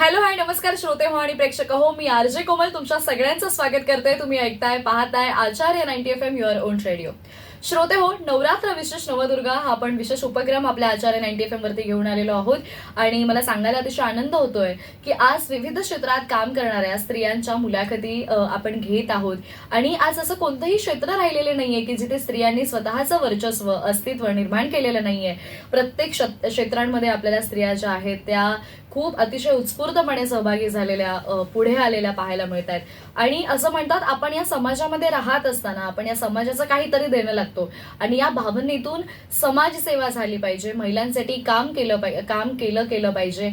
Hello hi नमस्कार श्रोते हो आणि प्रेक्षक हो. मी आरजे कोमल तुमच्या सगळ्यांचं स्वागत करते. तुम्ही ऐकताय पाहताय आचार्य 90 FM युअर ओन रेडिओ. श्रोते हो, नवरात्र विशेष नवदुर्गा हा आपण विशेष उपक्रम आपल्या आचार्य 90 FM वरती घेऊन आलेलो आहोत. आणि मला सांगायला अतिशय आनंद होतोय की आज विविध क्षेत्रात काम करणाऱ्या स्त्रियांच्या मुलाखती आपण घेत आहोत. आणि आज असं कोणतंही क्षेत्र राहिलेलं नाहीये की जिथे स्त्रियांनी स्वतःचं वर्चस्व अस्तित्व निर्माण केलेलं नाहीये. प्रत्येक क्षेत्रांमध्ये आपल्याला स्त्रिया ज्या आहेत त्या खूप अतिशय उत्स्फूर्तपणे सहभागी झालेल्या पुढे आलेल्या पाहायला मिळत आहेत. आणि असं म्हणतात आपण या समाजामध्ये राहत असताना आपण या समाजाचं काहीतरी देणं लागतो आणि या भावनेतून समाजसेवा झाली पाहिजे, महिलांसाठी काम केलं पाहिजे.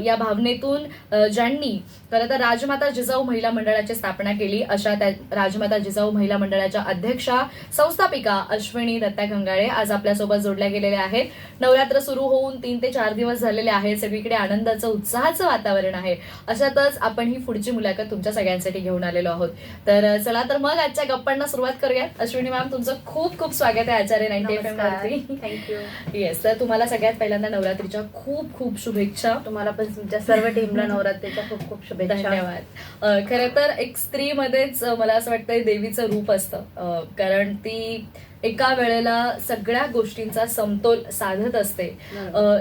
या भावनेतून ज्यांनी खरं तर राजमाता जिजाऊ महिला मंडळाची स्थापना केली अशा त्या राजमाता जिजाऊ महिला मंडळाच्या अध्यक्षा संस्थापिका अश्विनी दत्ता गंगाळे आज आपल्यासोबत जोडल्या गेलेल्या आहेत. नवरात्र सुरू होऊन 3 ते 4 दिवस झालेले आहेत. सगळीकडे आनंदाचं उत्साहाचं वातावरण आहे. अशातच आपण ही पुढची मुलाखत तुमच्या सगळ्यांसाठी घेऊन आलेलो आहोत. तर चला तर मग आजच्या गप्पांना सुरुवात करूयात. अश्विनी मॅम, तुमचं खूप खूप स्वागत आहे आचार्य 90 FM वरती. थँक्यू. येस, तर तुम्हाला सगळ्यात पहिल्यांदा नवरात्रीच्या खूप खूप शुभेच्छा. तुम्हाला पण तुमच्या सर्व टीमला नवरात्रीच्या खूप खूप शुभेच्छा. धन्यवाद. खरं तर एक स्त्रीमध्येच मला असं वाटतं देवीचं रूप असतं, कारण ती एका वेळेला सगळ्या गोष्टींचा समतोल साधत असते.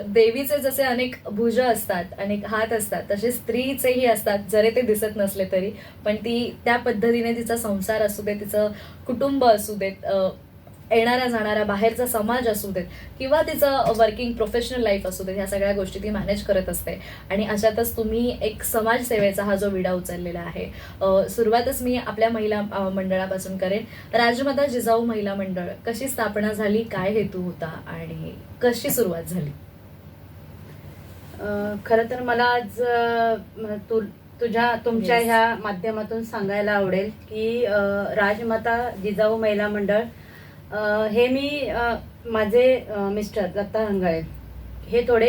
देवीचे जसे अनेक भुज असतात, अनेक हात असतात, तसे स्त्रीचेही असतात जरी ते दिसत नसले तरी. पण ती त्या पद्धतीने तिचा संसार असू दे, तिचं कुटुंब असू देत, येणारा जाणारा बाहेरचा समाज असू देत किंवा तिचं वर्किंग प्रोफेशनल लाईफ असू देत, ह्या सगळ्या गोष्टी ती मॅनेज करत असते. आणि अशातच तुम्ही एक समाजसेवेचा हा जो विडा उचललेला आहे. सुरुवातच मी आपल्या महिला मंडळापासून करेन. राजमाता जिजाऊ महिला मंडळ कशी स्थापना झाली, काय हेतू होता आणि कशी सुरुवात झाली? खरं तर मला आज तुमच्या ह्या माध्यमातून सांगायला आवडेल की राजमाता जिजाऊ महिला मंडळ हे मी माझे मिस्टर दत्ता हंगाळे हे थोडे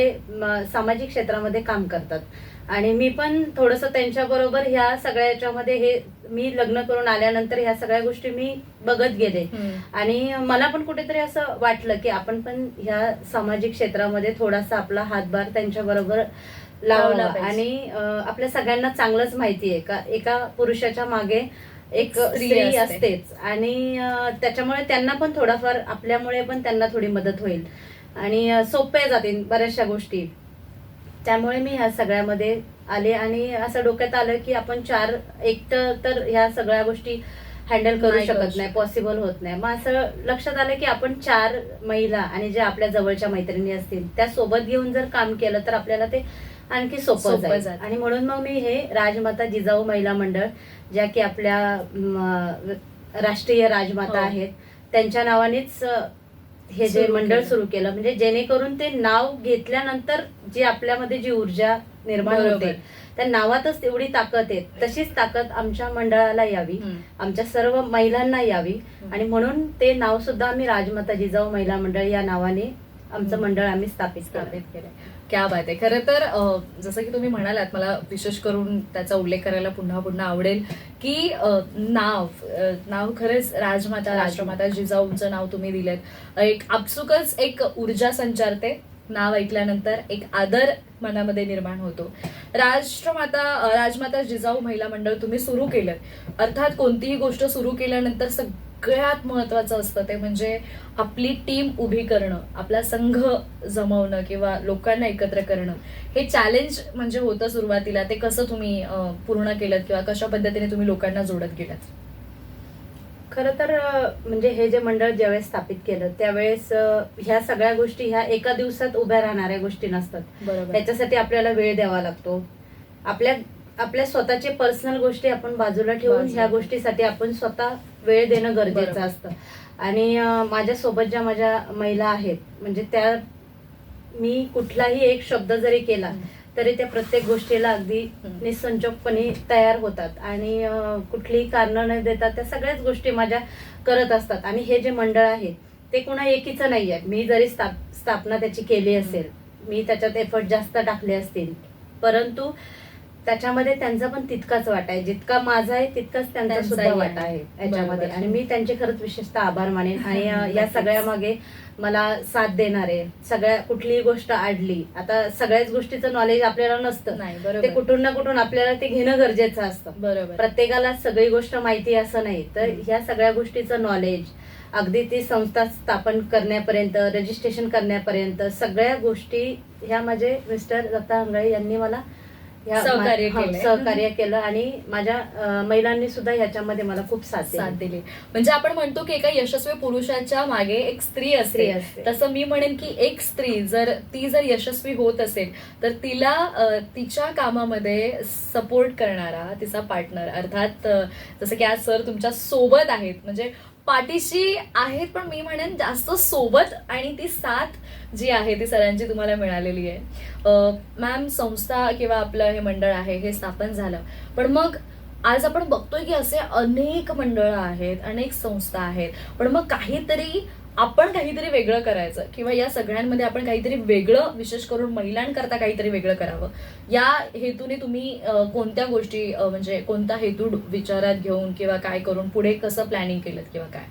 सामाजिक क्षेत्रामध्ये काम करतात आणि मी पण थोडंसं त्यांच्याबरोबर ह्या सगळ्या याच्यामध्ये हे मी लग्न करून आल्यानंतर ह्या सगळ्या गोष्टी मी बघत गेले. आणि मला पण कुठेतरी असं वाटलं की आपण पण ह्या सामाजिक क्षेत्रामध्ये थोडासा आपला हातभार त्यांच्याबरोबर लावला. आणि आपल्या सगळ्यांना चांगलंच माहिती आहे का एका पुरुषाच्या मागे एक स्त्री असतेच. आणि त्याच्यामुळे त्यांना पण थोडाफार आपल्यामुळे पण त्यांना थोडी मदत होईल आणि सोप्या जातील बऱ्याचशा गोष्टी. त्यामुळे मी ह्या सगळ्यामध्ये आले आणि असं डोक्यात आलं की आपण एकटं तर ह्या सगळ्या गोष्टी हँडल करू शकत नाही, पॉसिबल होत नाही. मग असं लक्षात आलं की आपण 4 महिला आणि ज्या आपल्या जवळच्या मैत्रिणी असतील त्या सोबत घेऊन जर काम केलं तर आपल्याला ते आणखी सोपं जाईल. आणि म्हणून मग मी हे राजमाता जिजाऊ महिला मंडळ, ज्या की आपल्या राष्ट्रीय राजमाता आहेत, त्यांच्या नावानेच हे जे मंडळ सुरू केलं. म्हणजे जेणेकरून ते नाव घेतल्यानंतर जी आपल्यामध्ये जी ऊर्जा निर्माण होते त्या नावातच तेवढी ताकद आहे, तशीच ताकद आमच्या मंडळाला यावी, आमच्या सर्व महिलांना यावी. आणि म्हणून ते नाव सुद्धा आम्ही राजमाता जिजाऊ महिला मंडळ या नावाने आमचं मंडळ आम्ही स्थापित केलं. क्या बात आहे. खरं तर जसं की तुम्ही म्हणालात, मला विशेष करून त्याचा उल्लेख करायला पुन्हा पुन्हा आवडेल की नाव खरंच राष्ट्रमाता जिजाऊंचं नाव तुम्ही दिलेत. एक आपसुकच एक ऊर्जा संचारते. नाव ऐकल्यानंतर एक आदर मनामध्ये निर्माण होतो. राजमाता जिजाऊ महिला मंडळ तुम्ही सुरू केलं. अर्थात कोणतीही गोष्ट सुरू केल्यानंतर सगळ्यात महत्वाचं असतं ते म्हणजे आपली टीम उभी करणं, आपला संघ जमवणं किंवा लोकांना एकत्र करणं. हे चॅलेंज म्हणजे होतं सुरुवातीला. ते कसं तुम्ही पूर्ण केलं किंवा कशा पद्धतीने तुम्ही लोकांना जोडत गेलात? खरं तर म्हणजे हे जे मंडळ ज्यावेळेस स्थापित केलं त्यावेळेस ह्या सगळ्या गोष्टी ह्या एका दिवसात उभ्या राहणाऱ्या गोष्टी नसतात. त्याच्यासाठी आपल्याला वेळ द्यावा लागतो. आपल्या स्वतःचे पर्सनल गोष्टी आपण बाजूला ठेवून ह्या गोष्टीसाठी आपण स्वतः वेळ देणं गरजेचं असतं. आणि माझ्यासोबत ज्या माझ्या महिला आहेत म्हणजे त्या मी कुठलाही एक शब्द जरी केला तरी त्या प्रत्येक गोष्टीला अगदी निसंचोकपणे तयार होतात आणि कुठलीही कारणं न देता त्या सगळ्याच गोष्टी माझ्या करत असतात. आणि हे जे मंडळ आहे ते कोणा एकीचं नाही आहे. मी जरी स्थापना त्याची केली असेल, मी त्याच्यात एफर्ट जास्त टाकले असतील, परंतु त्याच्यामध्ये त्यांचा पण तितकाच वाटा आहे, जितका माझा आहे तितकाच त्यांचा सुद्धा त्यांचाही वाटा आहे. आहे याच्यामध्ये. बरोबर. आणि मी त्यांचे खरंच विशेषतः आभार मानेन. आणि या नक्कीच. सगळ्या मागे मला साथ देणारे, सगळ्या कुठलीही गोष्ट आडली, आता सगळ्याच गोष्टीचं नॉलेज आपल्याला नसतं, नाही, ते बरोबर कुठून ना कुठून आपल्याला ते घेणं गरजेचं असतं. बरोबर. प्रत्येकाला सगळी गोष्ट माहिती असं नाही, तर ह्या सगळ्या गोष्टीचं नॉलेज अगदी ती संस्था स्थापन करण्यापर्यंत, रजिस्ट्रेशन करण्यापर्यंत सगळ्या गोष्टी ह्या माझे मिस्टर दत्ता हंगाळे यांनी मला सहकार्य केलंय. सहकार्य केलं. आणि माझ्या महिलांनी सुद्धा ह्याच्यामध्ये मला खूप साथ दिली. म्हणजे आपण म्हणतो की एका यशस्वी पुरुषाच्या मागे एक स्त्री स्त्री असते, असते. तसं मी म्हणेन की एक स्त्री जर यशस्वी होत असेल तर तिला तिच्या कामामध्ये सपोर्ट करणारा तिचा पार्टनर, अर्थात जसं की आज सर तुमच्या सोबत आहेत, म्हणजे पाठीशी आहेत, पण मी म्हणेन जास्त सोबत, आणि ती साथ जी आहे ती सरांची तुम्हाला मिळालेली आहे. मॅम, संस्था किंवा आपलं हे मंडळ आहे हे स्थापन झालं, पण मग आज आपण बघतोय की असे अनेक मंडळ आहेत, अनेक संस्था आहेत, पण मग आपण काहीतरी वेगळं करायचं, किंवा या सगळ्यांमध्ये आपण काहीतरी वेगळं, विशेष करून महिलांकरता काहीतरी वेगळं करावं, या हेतूने तुम्ही कोणत्या गोष्टी, म्हणजे कोणता हेतू विचारात घेऊन किंवा काय करून पुढे कसं प्लॅनिंग केलं किंवा काय?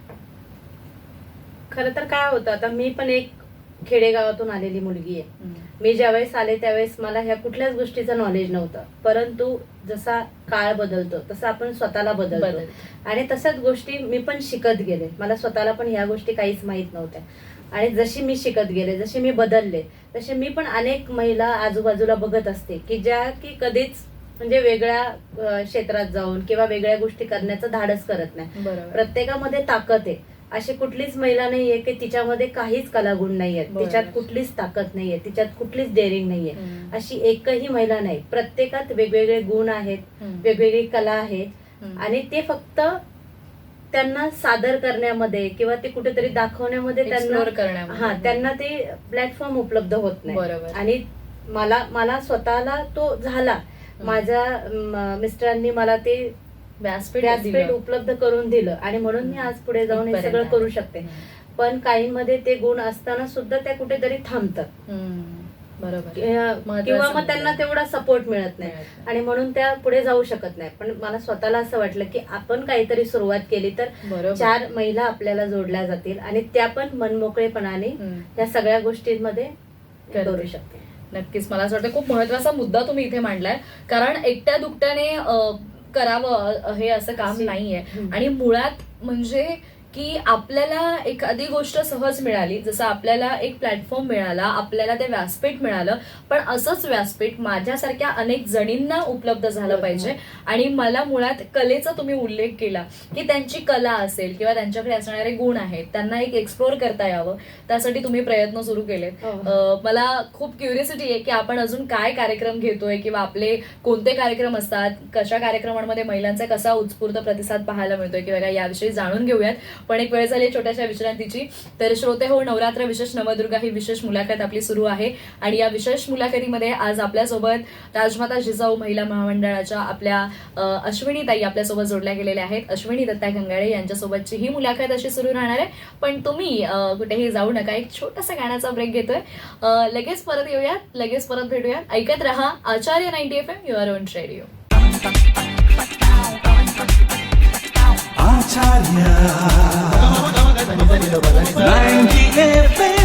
खरं तर काय होतं, आता मी पण एक खेडेगावातून आलेली मुलगी आहे. मी ज्यावेळेस आले त्यावेळेस मला ह्या कुठल्याच गोष्टीचं नॉलेज नव्हतं, परंतु जसा काळ बदलतो तसं आपण स्वतःला बदलतो. आणि तशाच गोष्टी मी पण शिकत गेले. मला स्वतःला पण ह्या गोष्टी काहीच माहित नव्हत्या, आणि जशी मी शिकत गेले, जसे मी बदलले, तसे मी पण अनेक महिला आजूबाजूला बघत असते की ज्या की कधीच म्हणजे वेगळ्या क्षेत्रात जाऊन किंवा वेगळ्या गोष्टी करण्याचं धाडस करत नाही. बरोबर. प्रत्येकामध्ये ताकद आहे. अशी कुठलीच महिला नाहीये की तिच्यामध्ये काहीच कलागुण नाहीयेत, बरोबर. तिच्यात कुठलीच ताकद नाहीये, तिच्यात कुठलीच डेअरिंग नाहीये. अशी एकही महिला नाही. प्रत्येकात वेगवेगळे गुण आहेत, वेगवेगळी कला आहे, आणि ते फक्त त्यांना सादर करण्यामध्ये किंवा ते कुठेतरी दाखवण्यामध्ये त्यांना ते प्लॅटफॉर्म उपलब्ध होत नाही. बरोबर. आणि मला स्वतःला तो झाला. माझ्या मिस्टरांनी मला ते व्यासपीठ उपलब्ध करून दिलं, आणि म्हणून मी आज पुढे जाऊन हे सगळं करू शकते. पण काहींमध्ये ते गुण असताना सुद्धा त्या कुठेतरी थांबतात. बरोबर. किंवा मग त्यांना तेवढा सपोर्ट मिळत नाही, आणि म्हणून त्या पुढे जाऊ शकत नाही. पण मला स्वतःला असं वाटलं की आपण काहीतरी सुरुवात केली तर 4 महिला आपल्याला जोडल्या जातील, आणि त्या पण मनमोकळेपणाने या सगळ्या गोष्टींमध्ये करू शकते. नक्कीच. मला असं वाटतं खूप महत्वाचा मुद्दा तुम्ही इथे मांडलाय, कारण एकट्या दुकट्याने करावं हे असं काम नाहीये. आणि मुळात म्हणजे की आपल्याला एखादी गोष्ट सहज मिळाली, जसं आपल्याला एक प्लॅटफॉर्म मिळाला, आपल्याला ते व्यासपीठ मिळालं, पण असंच व्यासपीठ माझ्यासारख्या अनेक जणींना उपलब्ध झालं पाहिजे. आणि मला मुळात कलेचा तुम्ही उल्लेख केला की त्यांची कला असेल किंवा त्यांच्याकडे असणारे गुण आहेत, त्यांना एक एक्सप्लोर करता यावं, त्यासाठी तुम्ही प्रयत्न सुरू केलेत. मला खूप क्युरियोसिटी आहे की आपण अजून काय कार्यक्रम घेतोय, किंवा आपले कोणते कार्यक्रम असतात, कशा कार्यक्रमांमध्ये महिलांचा कसा उत्स्फूर्त प्रतिसाद पाहायला मिळतोय किंवा काय, याविषयी जाणून घेऊयात. पण एक वेळ झाली छोट्याशा विश्रांतीची. तर श्रोते हो, नवरात्र विशेष नवदुर्गा ही विशेष मुलाखत आपली सुरू आहे, आणि या विशेष मुलाखतीमध्ये आज आपल्यासोबत राजमाता जिजाऊ महिला महामंडळाच्या आपल्या अश्विनी ताई आपल्यासोबत जोडल्या गेलेल्या आहेत. अश्विनी दत्ता गंगाळे यांच्यासोबतची ही मुलाखत अशी सुरू राहणार आहे. पण तुम्ही कुठेही जाऊ नका, एक छोटासा गाण्याचा ब्रेक घेतोय. लगेच परत येऊयात, लगेच परत भेटूयात. ऐकत रहा Acharya 90 FM, your own radio. Acharya 90 FM 90 FM.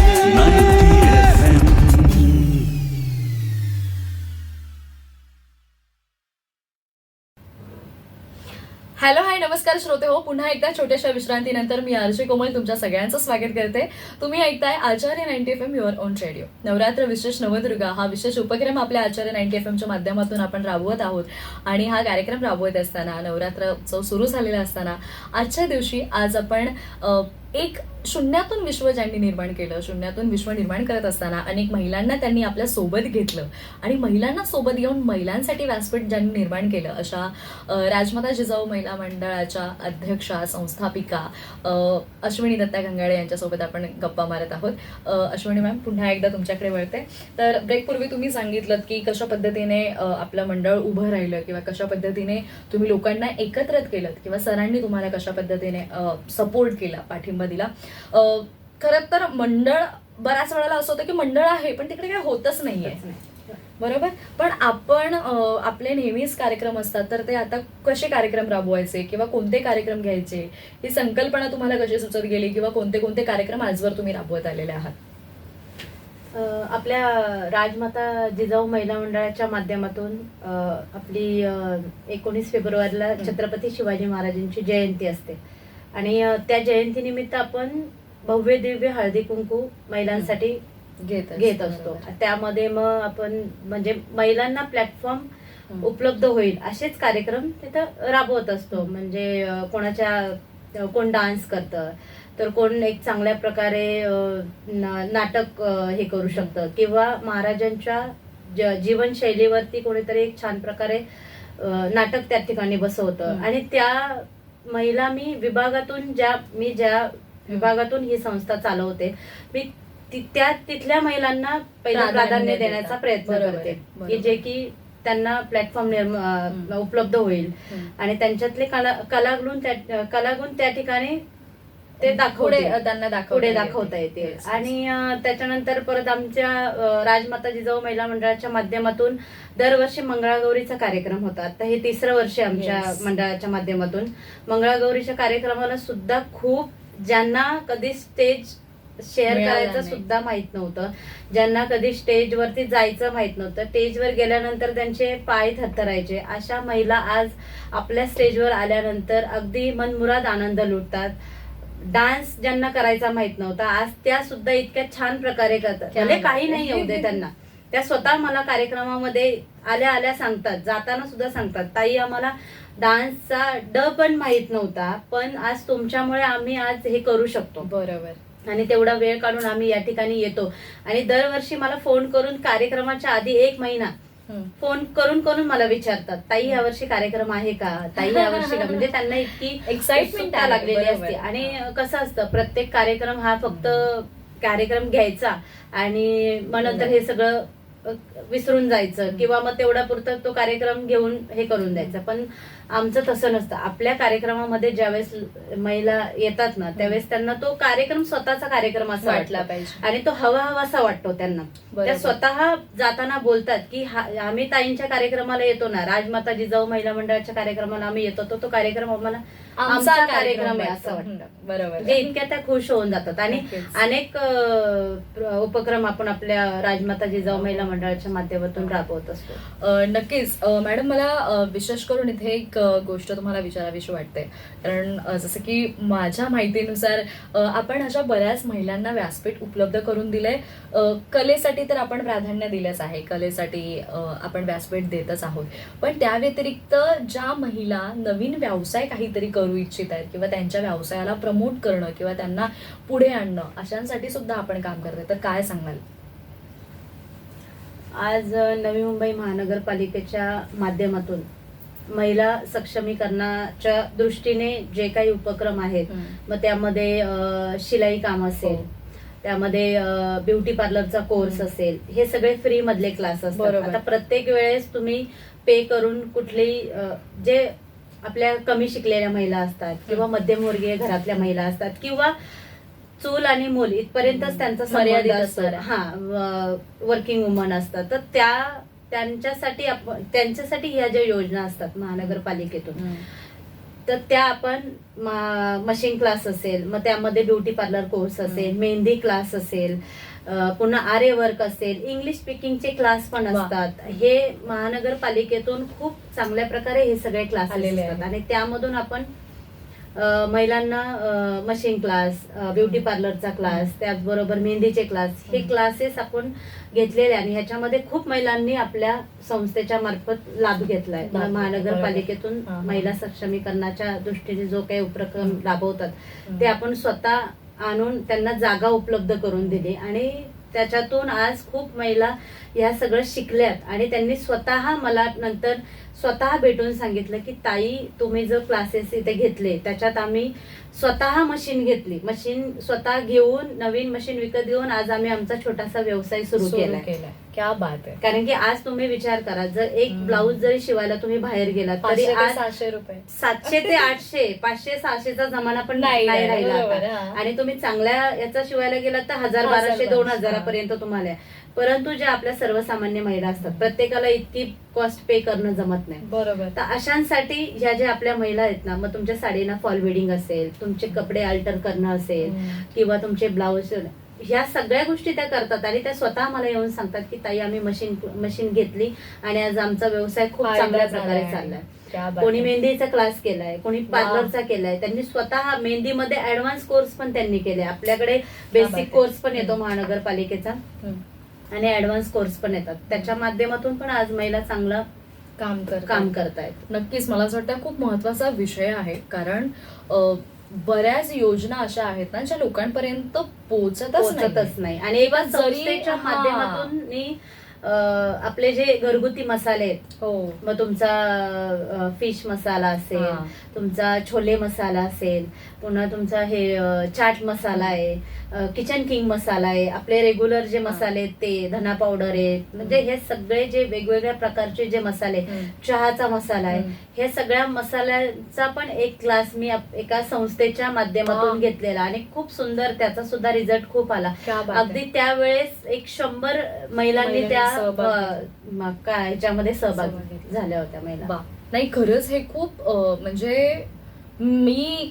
Hello, hi, नमस्कार श्रोते हो. पुन्हा एकदा छोट्याशा विश्रांतीनंतर मी आरजे कोमल तुमच्या सगळ्यांचं स्वागत करते. तुम्ही ऐकताय आचार्य 90 FM, your own radio. Navratra विशेष नवदुर्गा हा विशेष उपक्रम आपल्या आचार्य 90 FMच्या माध्यमातून आपण राबवत आहोत. आणि हा कार्यक्रम राबवत असताना, नवरात्र उत्सव सुरू झालेला असताना, आजच्या दिवशी आज आपण एक शून्यातून विश्व ज्यांनी निर्माण केलं, शून्यातून विश्व निर्माण करत असताना अनेक महिलांना त्यांनी आपल्या सोबत घेतलं, आणि महिलांना सोबत घेऊन महिलांसाठी व्यासपीठ ज्यांनी निर्माण केलं, अशा राजमाता जिजाऊ महिला मंडळाच्या अध्यक्षा, संस्थापिका अश्विनी दत्ता गंगाळे यांच्यासोबत आपण गप्पा मारत आहोत. अश्विनी मॅम, पुन्हा एकदा तुमच्याकडे वळते. तर ब्रेकपूर्वी तुम्ही सांगितलं की कशा पद्धतीने आपलं मंडळ उभं राहिलं, किंवा कशा पद्धतीने तुम्ही लोकांना एकत्रित केलं, किंवा सरांनी तुम्हाला कशा पद्धतीने सपोर्ट केला, पाठिंबा दिला. खरं तर मंडळ बऱ्याच वेळेला असं होतं की मंडळ आहे पण तिकडे काय होतच नाहीये. बरोबर. पण आपण आपले नेहमीच कार्यक्रम असतात, तर ते आता कसे कार्यक्रम राबवायचे किंवा कोणते कार्यक्रम घ्यायचे, ही संकल्पना तुम्हाला कशी सुचत गेली किंवा कोणते कोणते कार्यक्रम आजवर तुम्ही राबवत आलेले आहात? आपल्या राजमाता जिजाऊ महिला मंडळाच्या माध्यमातून आपली 19 फेब्रुवारीला छत्रपती शिवाजी महाराजांची जयंती असते आणि त्या जयंतीनिमित्त आपण भव्य दिव्य हळदी कुंकू महिलांसाठी घेत असतो. त्यामध्ये मग आपण म्हणजे महिलांना प्लॅटफॉर्म उपलब्ध होईल असेच कार्यक्रम तिथं राबवत असतो. म्हणजे कोण डान्स करतं, तर कोण एक चांगल्या प्रकारे नाटक हे करू शकतं किंवा महाराजांच्या जीवनशैलीवरती कोणीतरी एक छान प्रकारे नाटक त्या ठिकाणी बसवतं. आणि त्या महिला मी ज्या विभागातून ही संस्था चालवते, मी तिथल्या महिलांना पहिलं प्राधान्य देण्याचा प्रयत्न करते की जे की त्यांना प्लॅटफॉर्म उपलब्ध होईल आणि त्यांच्यातले कलागुण त्या ठिकाणी ते पुढे दाखवता येते. आणि त्याच्यानंतर परत आमच्या राजमाता जिजाऊ महिला मंडळाच्या माध्यमातून दरवर्षी मंगळागौरीचा कार्यक्रम होता. आता हे 3रं वर्ष आमच्या मंडळाच्या माध्यमातून मंगळागौरीच्या कार्यक्रमाला सुद्धा खूप ज्यांना कधी स्टेज शेअर करायचं सुद्धा माहित नव्हतं, ज्यांना कधी स्टेजवरती जायचं माहित नव्हतं, स्टेजवर गेल्यानंतर त्यांचे पाय थरथरायचे, अशा महिला आज आपल्या स्टेजवर आल्यानंतर अगदी मनमुराद आनंद लुटतात. डान्स ज्यांना करायचा माहित नव्हता, आज त्या सुद्धा इतक्या छान प्रकारे करतात. भले काही नाही येऊ दे त्यांना, त्या स्वतः मला कार्यक्रमामध्ये आल्या सांगतात, जाताना सुद्धा सांगतात, ताई आम्हाला डान्सचा ड पण माहित नव्हता, पण आज तुमच्यामुळे आम्ही आज हे करू शकतो. बरोबर. आणि तेवढा वेळ काढून आम्ही या ठिकाणी येतो. आणि दरवर्षी मला फोन करून कार्यक्रमाच्या आधी 1 महिना फोन करून मला विचारतात, ताई यावर्षी कार्यक्रम आहे का, ताई यावर्षी का. म्हणजे त्यांना इतकी एक्साइटमेंट लागलेली असते. आणि कसं असतं, प्रत्येक कार्यक्रम हा फक्त कार्यक्रम घ्यायचा आणि मग नंतर हे सगळं विसरून जायचं किंवा मग तेवढा पुरतं तो कार्यक्रम घेऊन हे करून द्यायचा. पण आमचं तसं नसतं. आपल्या कार्यक्रमामध्ये ज्यावेळेस महिला येतात ना, त्यावेळेस त्यांना तो कार्यक्रम स्वतःचा कार्यक्रम असा वाटला पाहिजे आणि तो हवासा वाटतो त्यांना. त्या स्वतः जाताना बोलतात की आम्ही ताईंच्या कार्यक्रमाला येतो ना, राजमाता जिजाऊ महिला मंडळाच्या कार्यक्रमाला आम्ही येतो, तो कार्यक्रम आम्हाला आमचा कार्यक्रम आहे असं वाटतं. बरोबर. म्हणजे इतक्या त्या खुश होऊन जातात. आणि अनेक उपक्रम आपण आपल्या राजमाता जिजाऊ महिला मंडळाच्या माध्यमातून राबवत असतो. नक्कीच. मॅडम, मला विशेष करून इथे एक गोष्ट तुम्हाला विचारावीशी वाटते. कारण जसं की माझ्या माहितीनुसार आपण अशा बऱ्याच महिलांना व्यासपीठ उपलब्ध करून दिलंय. कलेसाठी तर आपण प्राधान्य दिलंच आहे, कलेसाठी आपण व्यासपीठ देतच आहोत. पण त्या व्यतिरिक्त ज्या महिला नवीन व्यवसाय काहीतरी करू इच्छित आहेत किंवा त्यांच्या व्यवसायाला प्रमोट करणं किंवा त्यांना पुढे आणणं, अशांसाठी सुद्धा आपण काम करतोय, तर काय सांगाल? आज नवी मुंबई महानगरपालिकेच्या माध्यमातून महिला सक्षमीकरणाच्या दृष्टीने जे काही उपक्रम आहेत, मग त्यामध्ये शिलाई काम असेल, त्यामध्ये ब्युटी पार्लरचा कोर्स असेल, हे सगळे फ्री मधले क्लास असतात. आता प्रत्येक वेळेस तुम्ही पे करून कुठलेही जे आपल्या कमी शिकलेल्या महिला असतात किंवा मध्यमवर्गीय घरातल्या महिला असतात किंवा चूल आणि मूल इथपर्यंतच त्यांचा मर्यादित असतं, वर्किंग वुमन असतात, तर त्यांच्यासाठी ह्या ज्या योजना असतात महानगरपालिकेतून, तर त्या आपण मशीन क्लास असेल, मग त्यामध्ये ब्युटी पार्लर कोर्स असेल, मेहंदी क्लास असेल, पुन्हा आरे वर्क असेल, इंग्लिश स्पीकिंगचे क्लास पण असतात. हे महानगरपालिकेतून खूप चांगल्या प्रकारे हे सगळे क्लास आलेले आहेत. आणि त्यामधून आपण महिलांना मशीन क्लास, ब्युटी पार्लरचा क्लास, त्याचबरोबर मेहंदीचे क्लास, हे क्लासेस आपण घेतलेले. आणि ह्याच्यामध्ये खूप महिलांनी आपल्या संस्थेच्या मार्फत लाभ घेतलाय. महानगरपालिकेतून महिला सक्षमीकरणाच्या दृष्टीने जो काही उपक्रम राबवतात ते आपण स्वतः आणून त्यांना जागा उपलब्ध करून दिली. आणि त्याच्यातून आज खूप महिला ह्या सगळं शिकल्यात आणि त्यांनी स्वतः मला नंतर स्वतः भेटून सांगितलं की ताई, तुम्ही जो क्लासेस इथे घेतले त्याच्यात आम्ही स्वतः मशीन घेतली, मशीन स्वतः घेऊन, नवीन मशीन विकत घेऊन आज आम्ही आमचा छोटासा व्यवसाय सुरू केलाय. क्या बात आहे. कारण की आज तुम्ही विचार करा, जर एक ब्लाऊज जरी शिवायला तुम्ही बाहेर गेलात तरी आज 700 रुपये, 700 ते 800, 500, 600चा जमाना पण नाही राहिला आता. आणि तुम्ही चांगल्या याचा शिवायला गेलात तर 1000, 1200, 2000 पर्यंत तुम्हाला. परंतु ज्या आपल्या सर्वसामान्य महिला असतात प्रत्येकाला इतकी कॉस्ट पे करणं जमत नाही. बरोबर. तर अशांसाठी ह्या ज्या आपल्या महिला आहेत ना, मग तुमच्या साडीना फॉल बिडिंग असेल, तुमचे कपडे अल्टर करणं असेल किंवा तुमचे ब्लाऊज, ह्या सगळ्या गोष्टी त्या करतात आणि त्या स्वतः मला येऊन सांगतात की ताई आम्ही मशीन घेतली आणि आज आमचा व्यवसाय खूप फायदा चांगल्या झालाय. प्रकारे चाललाय. क्या बात कोणी आहे. मेहंदीचा क्लास केलाय, कोणी पार्लरचा केलाय, त्यांनी स्वतः मेहंदीमध्ये ऍडव्हान्स कोर्स पण त्यांनी केले. आपल्याकडे बात आहे. बेसिक कोर्स पण येतो महानगरपालिकेचा आणि ऍडव्हान्स कोर्स पण येतात. त्याच्या माध्यमातून पण आज महिला चांगलं काम करतायत. नक्कीच मला असं वाटतं खूप महत्वाचा विषय आहे, कारण बऱ्याच योजना अशा आहेत ना ज्या लोकांपर्यंत पोहोचतच नाही. आणि एका जरी- संस्थेच्या हा. माध्यमातून मी आपले जे घरगुती मसाले आहेत, हो. मग तुमचा फिश मसाला असेल, हा. तुमचा छोले मसाला असेल, पुन्हा तुमचा हे चाट मसाला आहे, किचन किंग मसाला आहे, आपले रेग्युलर जे मसाले आहेत ते धना पावडर आहे, म्हणजे हे सगळे जे वेगवेगळ्या प्रकारचे जे मसाले, चहाचा मसाला आहे, हे सगळ्या मसाल्यांचा पण एक क्लास मी एका संस्थेच्या माध्यमातून घेतलेला आणि खूप सुंदर त्याचा सुद्धा रिझल्ट खूप आला. क्या बात आहे. अगदी त्यावेळेस 100 महिलांनी त्या ह्याच्यामध्ये सहभाग झाल्या होत्या महिला. वा. नाही खरंच हे खूप म्हणजे मी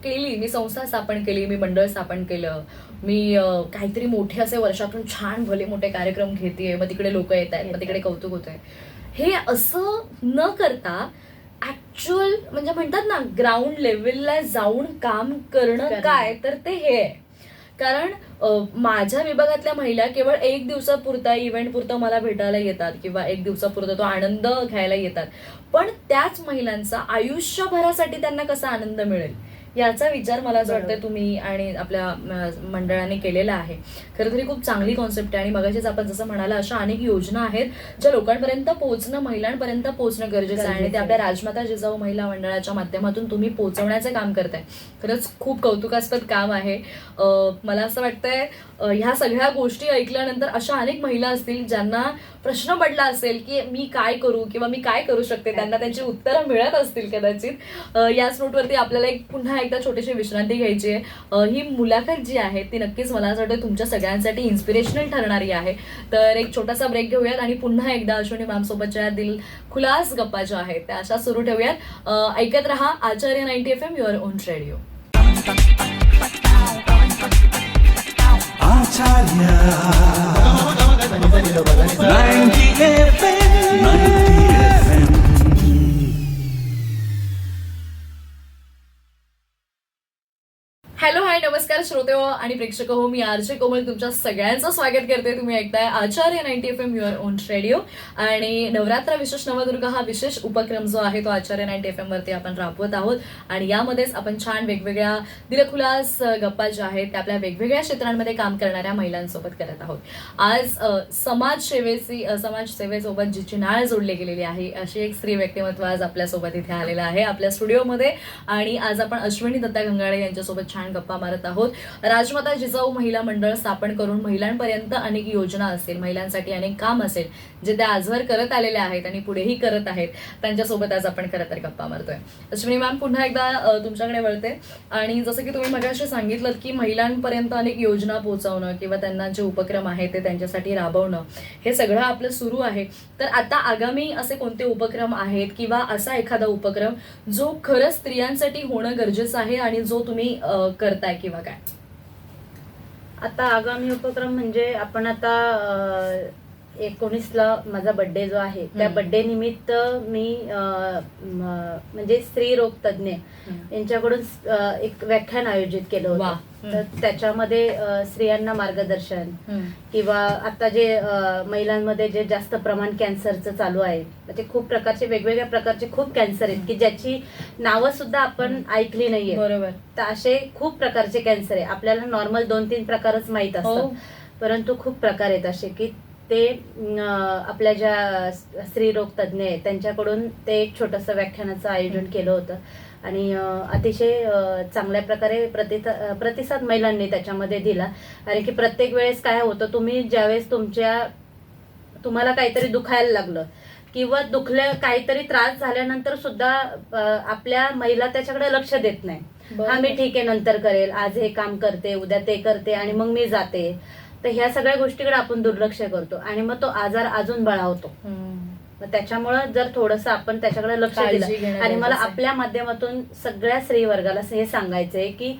मी संस्था स्थापन केली, मी मंडळ स्थापन केलं, मी काहीतरी मोठे असे वर्षातून छान भले मोठे कार्यक्रम घेतेय, मग तिकडे लोक येत आहेत, मग तिकडे कौतुक होत आहे. हे असं न करता ऍक्च्युअल म्हणजे म्हणतात ना ग्राउंड लेवलला जाऊन काम करणं काय, तर ते हे आहे. कारण माझ्या विभागातल्या महिला केवळ एक दिवसापुरता इव्हेंट पुरतं मला भेटायला येतात किंवा एक दिवसापुरता तो आनंद घ्यायला येतात, पण त्याच महिलांचा आयुष्यभरासाठी त्यांना कसा आनंद मिळेल याचा विचार मला असं वाटतं तुम्ही आणि आपल्या मंडळाने केलेला आहे. खरं तरी खूप चांगली कॉन्सेप्ट आहे आणि मगाशीच आपण जसं म्हणाला अशा अनेक योजना आहेत ज्या लोकांपर्यंत पोहोचणं, महिलांपर्यंत पोहोचणं गरजेचं आहे आणि ते आपल्या राजमाता जिजाऊ महिला मंडळाच्या माध्यमातून तुम्ही पोहोचवण्याचं काम करताय. खरंच खूप कौतुकास्पद काम आहे. मला असं वाटतंय ह्या सगळ्या गोष्टी ऐकल्यानंतर अशा अनेक महिला असतील ज्यांना प्रश्न पडला असेल की मी काय करू किंवा मी काय करू शकते, त्यांना त्यांची उत्तरं मिळत असतील कदाचित. याच नोटवरती आपल्याला पुन्हा एकदा छोटीशी विश्रांती घ्यायची आहे. ही मुलाखत जी आहे ती नक्कीच मला असं वाटतं तुमच्या सगळ्यांसाठी इन्स्पिरेशनल ठरणारी आहे. तर एक छोटासा ब्रेक घेऊयात आणि पुन्हा एकदा अश्विनी मॅम सोबतच्या दिल खुलास गप्पा ज्या आहेत त्या अशा सुरू ठेवूयात. ऐकत रहा Acharya 90 FM your own radio. Acharya 90 FM 90 FM. Hello, hi, नमस्कार श्रोते हो आणि प्रेक्षक हो. मी आरजे कोमल तुमच्या सगळ्यांचं स्वागत करते. तुम्ही ऐकताय आचार्य 90 FM युअर ओन रेडिओ. आणि नवरात्र विशेष नवदुर्गा हा विशेष उपक्रम जो आहे तो आचार्य 90 FM वरती आपण राबवत आहोत आणि यामध्येच आपण छान वेगवेगळ्या दिलखुलास गप्पा ज्या आहेत त्या आपल्या वेगवेगळ्या क्षेत्रांमध्ये काम करणाऱ्या महिलांसोबत करत आहोत. आज समाजसेवेसोबत जिची नाळ जोडली गेलेली आहे अशी एक स्त्री व्यक्तिमत्व आज आपल्यासोबत इथे आलेलं आहे आपल्या स्टुडिओमध्ये. आणि आज आपण अश्विनी दत्ता गंगाळे यांच्यासोबत छान गप्पा मारत आहोत. राजमाता जिजाऊ महिला मंडळ स्थापन करून महिलांपर्यंत अनेक योजना असेल, महिलांसाठी अनेक काम असेल जे त्या आजवर करत आलेल्या आहेत आणि पुढेही करत आहेत, त्यांच्यासोबत आज आपण खरं तर गप्पा मारतोय. अश्विनी मॅम, पुन्हा एकदा तुमच्याकडे वळते. आणि जसं की तुम्ही मगाशी सांगितलं की महिलांपर्यंत अनेक योजना पोहोचवणं किंवा त्यांना जे उपक्रम आहेत ते त्यांच्यासाठी राबवणं हे सगळं आपलं सुरू आहे. तर आता आगामी असे कोणते उपक्रम आहेत किंवा असा एखादा उपक्रम जो खरंच स्त्रियांसाठी होणं गरजेचं आहे आणि जो तुम्ही करताय किंवा काय? आता आगामी उपक्रम म्हणजे आपण आता 19ला माझा बर्थडे जो आहे त्या बर्थडे निमित्त मी म्हणजे स्त्री रोग तज्ञ यांच्याकडून एक व्याख्यान आयोजित केलं होतं. तर त्याच्यामध्ये स्त्रियांना मार्गदर्शन किंवा आता जे महिलांमध्ये जे जास्त प्रमाण कॅन्सरचं चालू आहे, म्हणजे खूप प्रकारचे वेगवेगळ्या प्रकारचे खूप कॅन्सर आहेत की ज्याची नावं सुद्धा आपण ऐकली नाहीये. बरोबर. तर असे खूप प्रकारचे कॅन्सर आहे. आपल्याला नॉर्मल 2-3 प्रकारच माहित असतात, परंतु खूप प्रकार आहेत असे की ते आपल्या ज्या स्त्री रोग तज्ञ आहेत त्यांच्याकडून ते एक छोटंसं व्याख्यानाचं आयोजन केलं होतं आणि अतिशय चांगल्या प्रकारे प्रतिसाद महिलांनी त्याच्यामध्ये दिला. कारण की प्रत्येक वेळेस काय होतं, तुम्ही ज्यावेळेस तुम्हाला काहीतरी दुखायला लागलं किंवा काहीतरी त्रास झाल्यानंतर सुद्धा आपल्या महिला त्याच्याकडे लक्ष देत नाही. हा मी ठीक आहे नंतर करेल, आज हे काम करते, उद्या ते करते आणि मग मी जाते. तर ह्या सगळ्या गोष्टीकडे आपण दुर्लक्ष करतो आणि मग तो आजार अजून बळावतो. मग त्याच्यामुळं जर थोडंसं आपण त्याच्याकडे लक्ष काळजी दिलं. घेणं आणि मला गरजेचं आहे. आपल्या माध्यमातून सगळ्या स्त्री वर्गाला हे सांगायचंय की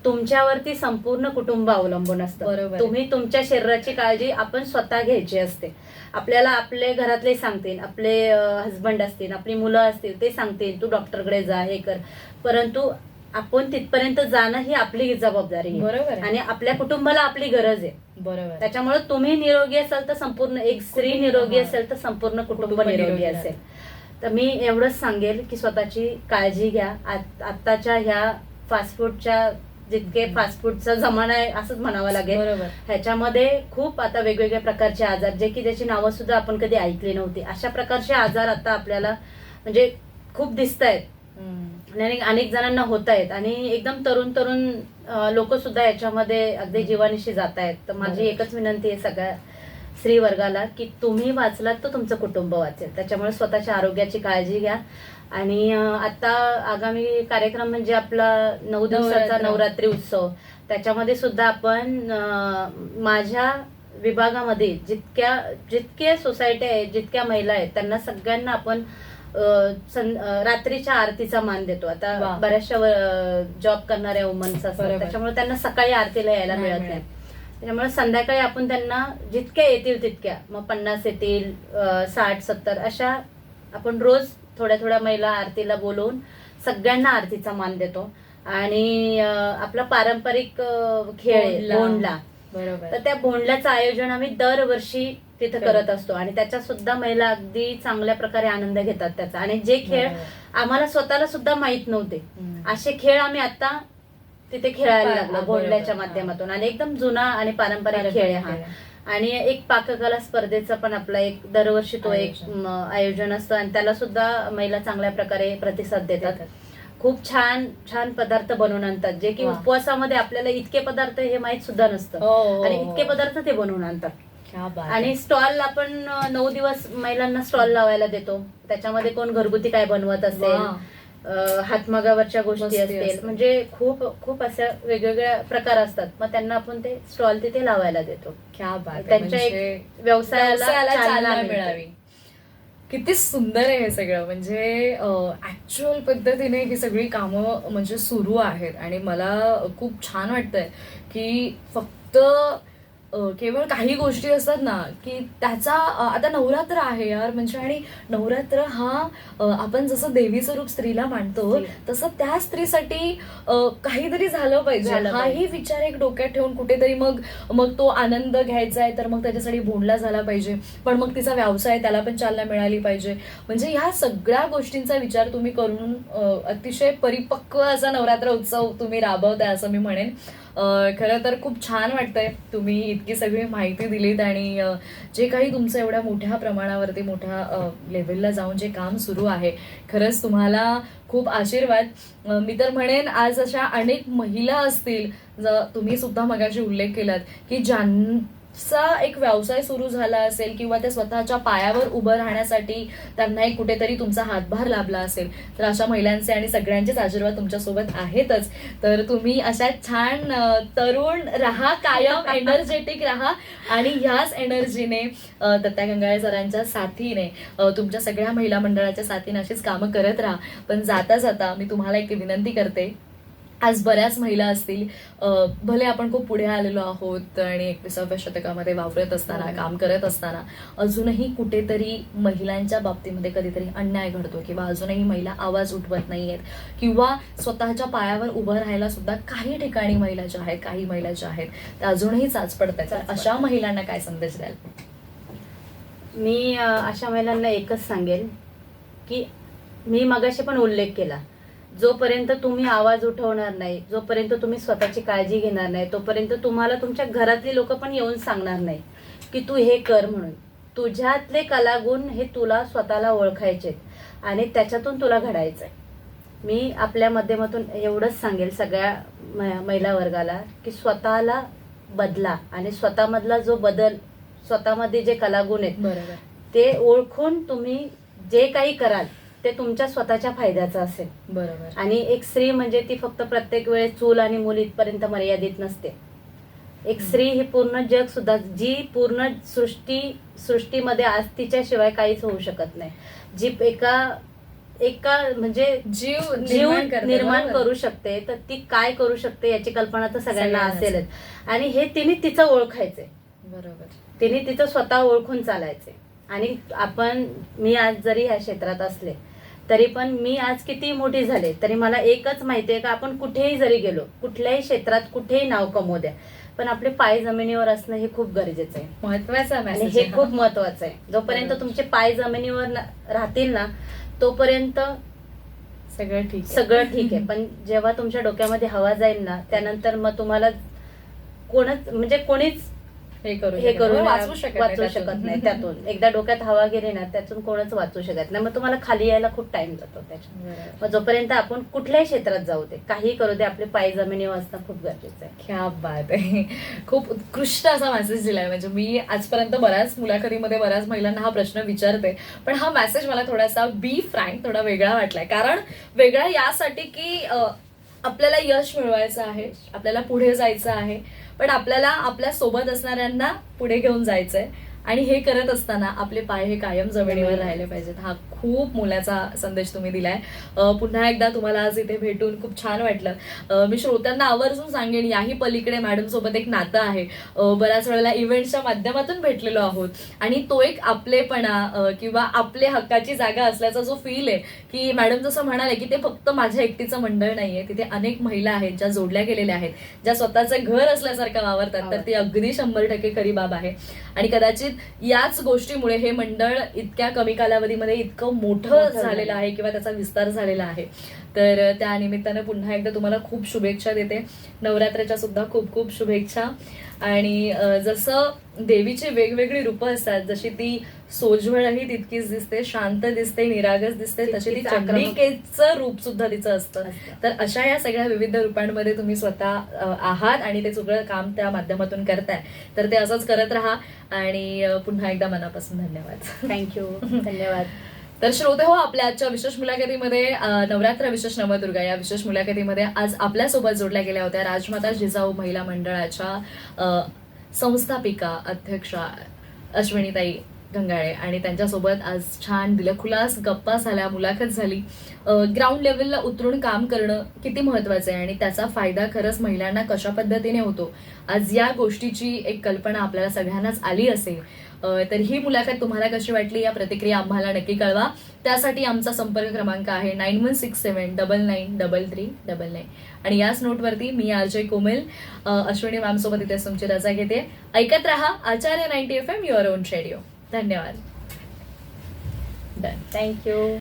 तुमच्यावरती संपूर्ण कुटुंब अवलंबून असतं. बरोबर आहे. तुम्ही तुमच्या शरीराची काळजी आपण स्वतः घ्यायची असते. आपल्याला आपले घरातले सांगतील, आपले हस्बंड असतील, आपली मुलं असतील, ते सांगतील तू डॉक्टरकडे जा, हे कर, परंतु आपण तिथपर्यंत जाणं ही आपली जबाबदारी आहे. बरोबर आहे. आणि आपल्या कुटुंबाला आपली गरज आहे. बरोबर. त्याच्यामुळे तुम्ही निरोगी असाल तर संपूर्ण एक स्त्री कुटुंब, निरोगी हा. असेल तर संपूर्ण कुटुंब कुटुंब निरोगी निरोगी असेल. तर मी एवढंच सांगेल की स्वतःची काळजी घ्या. आत्ताच्या ह्या फास्टफूडच्या जितके फास्टफूडचा जमाना आहे असंच म्हणावं लागेल. बरोबर. ह्याच्यामध्ये खूप आता वेगवेगळ्या प्रकारचे आजार जे की त्याची नावं सुद्धा आपण कधी ऐकली नव्हती, अशा प्रकारचे आजार आता आपल्याला म्हणजे खूप दिसत आहेत. आणि अनेक जणांना होत आहेत आणि एकदम तरुण तरुण लोक सुद्धा याच्यामध्ये अगदी जीवानिशी जात आहेत. तर माझी बरोबर. एकच विनंती आहे सगळ्या स्त्री वर्गाला की तुम्ही वाचलात तर तुमचं कुटुंब वाचेल. त्याच्यामुळे स्वतःच्या आरोग्याची काळजी घ्या. आणि आता आगामी कार्यक्रम म्हणजे आपला 9 दिवसाचा नवरात्र. नवरात्री उत्सव. त्याच्यामध्ये सुद्धा आपण माझ्या विभागामध्ये जितक्या सोसायटी आहेत, जितक्या महिला आहेत, त्यांना सगळ्यांना आपण रात्रीच्या आरतीचा मान देतो. आता वा. बऱ्याचशा जॉब करणाऱ्या वुमन्स असतात, बरोबर. त्याच्यामुळे त्यांना सकाळी आरतीला यायला नाही मिळत मिळत. नाही. त्याच्यामुळे संध्याकाळी आपण त्यांना जितक्या येतील तितक्या, मग 50 येतील, 60-70 अशा आपण रोज थोड्या थोड्या महिला आरतीला बोलवून सगळ्यांना आरतीचा मान देतो. आणि आपला पारंपरिक खेळ आहे भोंडला. भोंडला. बरोबर. तर त्या भोंडल्याचं आयोजन आम्ही दरवर्षी तिथं करतो. करत असतो आणि त्याच्यात सुद्धा महिला अगदी चांगल्या प्रकारे आनंद घेतात त्याचा. आणि जे खेळ बरोबर. आम्हाला स्वतःला सुद्धा माहित नव्हते, हम्म. असे खेळ आम्ही आता तिथे खेळायला लागलो बरोबर. भोंडल्याच्या माध्यमातून. आणि एकदम जुना आणि पारंपरिक खेळ आहे हा. आणि एक पाककला स्पर्धेचा पण आपला एक दरवर्षी तो एक आयोजन असतं आणि त्याला सुद्धा महिला चांगल्या प्रकारे प्रतिसाद देतात. खूप छान छान पदार्थ बनवून आणतात, जे की वा. उपवासामध्ये आपल्याला इतके पदार्थ हे माहित सुद्धा नसतं हो. आणि इतके पदार्थ ते बनवून आणतात. क्या बात आणि आहे. स्टॉल आपण 9 दिवस महिलांना स्टॉल लावायला देतो. त्याच्यामध्ये कोण घरगुती काय बनवत असेल, वा. हातमागावरच्या गोष्टी गोष्टी असतील, असतात. म्हणजे खूप खूप अशा वेगवेगळ्या प्रकार असतात. मग त्यांना आपण ते स्टॉल तिथे लावायला देतो. क्या बात आहे. त्यांच्या म्हणजे एक व्यवसायाला चालना मिळते. मिळावी. किती सुंदर आहे हे सगळं. म्हणजे ऍक्च्युअल पद्धतीने ही सगळी कामं म्हणजे सुरू आहेत आणि मला खूप छान वाटतंय की फक्त केवळ काही गोष्टी असतात ना की त्याचा आता नवरात्र आहे यार म्हणजे. आणि नवरात्र हा आपण जसं देवीचं रूप स्त्रीला मानतो तसं त्या स्त्रीसाठी काहीतरी झालं पाहिजे हाही विचार एक डोक्यात ठेवून कुठेतरी मग तो आनंद घ्यायचा आहे तर मग त्याच्यासाठी भोंडला झाला पाहिजे, पण मग तिचा व्यवसाय त्याला पण चालना मिळाली पाहिजे. म्हणजे ह्या सगळ्या गोष्टींचा विचार तुम्ही करून अतिशय परिपक्व असा नवरात्र उत्सव तुम्ही राबवताय असं मी म्हणेन. खरं तर खूप छान वाटतंय तुम्ही इतकी सगळी माहिती दिलीत आणि जे काही तुमचं एवढ्या मोठ्या प्रमाणावरती मोठ्या लेवलला जाऊन जे काम सुरू आहे, खरंच तुम्हाला खूप आशीर्वाद. मी तर म्हणेन आज अशा अनेक महिला असतील, तुम्ही सुद्धा मगाशी उल्लेख केलात की ज्यांचा एक व्यवसाय सुरू झाला असेल किंवा त्या स्वतःच्या पायावर उभं राहण्यासाठी त्यांना एक कुठेतरी तुमचा हातभार लाभला असेल, तर अशा महिलांचे आणि सगळ्यांचेच आशीर्वाद तुमच्यासोबत आहेतच. तर तुम्ही अशा छान तरुण राहा, कायम एनर्जेटिक राहा आणि ह्याच एनर्जीने दत्ता गंगाळे सरांच्या साथीने तुमच्या सगळ्या महिला मंडळाच्या साथीने अशीच कामं करत राहा. पण जाता जाता मी तुम्हाला एक विनंती करते, आज बऱ्याच महिला असतील, भले आपण खूप पुढे आलेलो आहोत आणि 21व्या शतकामध्ये वावरत असताना काम करत असताना अजूनही कुठेतरी महिलांच्या बाबतीमध्ये कधीतरी अन्याय घडतो किंवा अजूनही महिला आवाज उठवत नाहीयेत किंवा स्वतःच्या पायावर उभं राहायला सुद्धा काही ठिकाणी महिला ज्या आहेत, काही महिला ज्या आहेत त्या अजूनही चाचपडतात. तर अशा महिलांना काय संदेश द्याल? मी अशा महिलांना एकच सांगेन की मी मगाशी पण उल्लेख केला, जोपर्यंत तुम्ही आवाज उठवणार नाही, जोपर्यंत तुम्ही स्वतःची काळजी घेणार नाही, तोपर्यंत तुम्हाला तुमच्या घरातली लोक पण येऊन सांगणार नाही की तू हे कर म्हणून. तुझ्यातले कलागुण हे तुला स्वतःला ओळखायचे आणि त्याच्यातून तुला घडायचंय. मी आपल्या माध्यमातून एवढंच सांगेल सगळ्या महिला वर्गाला की स्वतःला बदला आणि स्वतःमधला जो बदल, स्वतःमध्ये जे कलागुण आहेत बरोबर, ते ओळखून तुम्ही जे काही कराल ते तुमच्या स्वतःच्या फायद्याचं असेल. बरोबर. आणि एक स्त्री म्हणजे ती फक्त प्रत्येक वेळेस चूल आणि मूल इथपर्यंत मर्यादित नसते. एक स्त्री ही पूर्ण जग सुद्धा, जी पूर्ण सृष्टीमध्ये आज तिच्याशिवाय काहीच होऊ शकत नाही, जी एका म्हणजे जीव जीव करते, निर्माण बरोबर. करू शकते, तर ती काय करू शकते याची कल्पना तर सगळ्यांना सगळ्यांनाच. असेलच. आणि हे तिने तिचं ओळखायचंय, बरोबर. तिने तिचं स्वतः ओळखून चालायचंय. आणि मी आज जरी ह्या क्षेत्रात असले तरी पण मी आज किती मोठी झाले तरी मला एकच माहितीये का आपण कुठेही जरी गेलो, कुठल्याही क्षेत्रात कुठेही नाव कमवू द्या, पण आपले पाय जमिनीवर असणं हे खूप गरजेचं आहे. महत्वाचा आणि मेसेज हे खूप महत्वाचं आहे. जोपर्यंत बरोबर. तुमचे पाय जमिनीवर राहतील ना, तोपर्यंत सगळं ठीक आहे. सगळं ठीक आहे. पण जेव्हा तुमच्या डोक्यामध्ये हवा जाईल ना, त्यानंतर मग तुम्हाला कोणीच हे करू हे शकत करून नाही. वाचू शकत नाही त्यातून. एकदा डोक्यात हवा गेली ना, त्यातून कोणच वाचू शकत नाही. मग तुम्हाला खाली यायला खूप टाइम जातो त्याच्यात. बरोबर. मग जोपर्यंत आपण कुठल्याही क्षेत्रात जाऊ दे, काही करू दे, आपले पाय जमिनीवर असणं खूप गरजेचं आहे. क्या बात आहे. खूप उत्कृष्ट असा मेसेज दिलाय. म्हणजे मी आजपर्यंत बऱ्याच मुलाखतीमध्ये बऱ्याच महिलांना हा प्रश्न विचारते, पण हा मेसेज मला थोडासा बी फ्रँक थोडा वेगळा वाटलाय. कारण वेगळा यासाठी की आपल्याला यश मिळवायचं आहे, आपल्याला पुढे जायचं आहे, पण आपल्याला आपल्या सोबत असणाऱ्यांना पुढे घेऊन जायचंय. आणि हे करत असताना आपले पाय हे कायम जमिनीवर राहिले पाहिजेत. हा खूप मोलाचा संदेश तुम्ही दिलाय. पुन्हा एकदा तुम्हाला आज इथे भेटून खूप छान वाटलं. मी श्रोत्यांना आवर्जून सांगेन, याही पलीकडे मॅडम सोबत एक नातं आहे. बऱ्याच वेळेला इव्हेंटच्या माध्यमातून भेटलेलो आहोत आणि तो एक आपलेपणा किंवा आपले हक्काची जागा असल्याचा जो फील आहे, की मॅडम जसं म्हणाले की ते फक्त माझ्या एकटीचं मंडळ नाहीये, तिथे अनेक महिला आहेत ज्या जोडल्या गेलेल्या आहेत, ज्या स्वतःचं घर असल्यासारखं वावरतात, तर ती अगदी 100% खरी बाब आहे. आणि कदाचित याच गोष्टीमुळे हे मंडळ इतक्या कमी कालावधीमध्ये इतकं मोठं झालेलं आहे किंवा त्याचा विस्तार झालेला आहे. तर त्या निमित्तानं पुन्हा एकदा तुम्हाला खूप शुभेच्छा देते. नवरात्राच्या सुद्धा खूप खूप शुभेच्छा. आणि जसं देवीची वेगवेगळी रूपं असतात, जशी ती सोज्वळही तितकीच दिसते, शांत दिसते, निरागस दिसते, तशी ती तितकीच आक्रमक. चंडिकेचं रूप सुद्धा तिचं असतं. तर अशा या सगळ्या विविध रूपांमध्ये तुम्ही स्वतः आहात आणि ते सगळं काम त्या माध्यमातून करताय. तर ते असंच करत राहा. आणि पुन्हा एकदा मनापासून धन्यवाद. थँक्यू. धन्यवाद. तर श्रोते हो, आपल्या आजच्या विशेष मुलाखतीमध्ये नवरात्र विशेष नवदुर्गा या विशेष मुलाखतीमध्ये आज आपल्यासोबत जोडल्या गेल्या होत्या राजमाता जिजाऊ महिला मंडळाच्या संस्थापिका अध्यक्षा अश्विनीताई गंगाळे. आणि त्यांच्यासोबत आज छान दिलखुलास गप्पा झाल्या, मुलाखत झाली. ग्राउंड लेवलला उतरून काम करणं किती महत्वाचं आहे आणि त्याचा फायदा खरंच महिलांना कशा पद्धतीने होतो, आज या गोष्टीची एक कल्पना आपल्याला सगळ्यांनाच आली असेल. तर ही मुलाखत तुम्हाला कशी वाटली, या प्रतिक्रिया आम्हाला नक्की कळवा. त्यासाठी आमचा संपर्क क्रमांक आहे 9167993399. आणि याच नोटवरती मी आरजे कोमल अश्विनी मॅम सोबत इथे तुमची रजा घेते. ऐकत रहा Acharya 90 FM your own radio. धन्यवाद. डन. थँक्यू.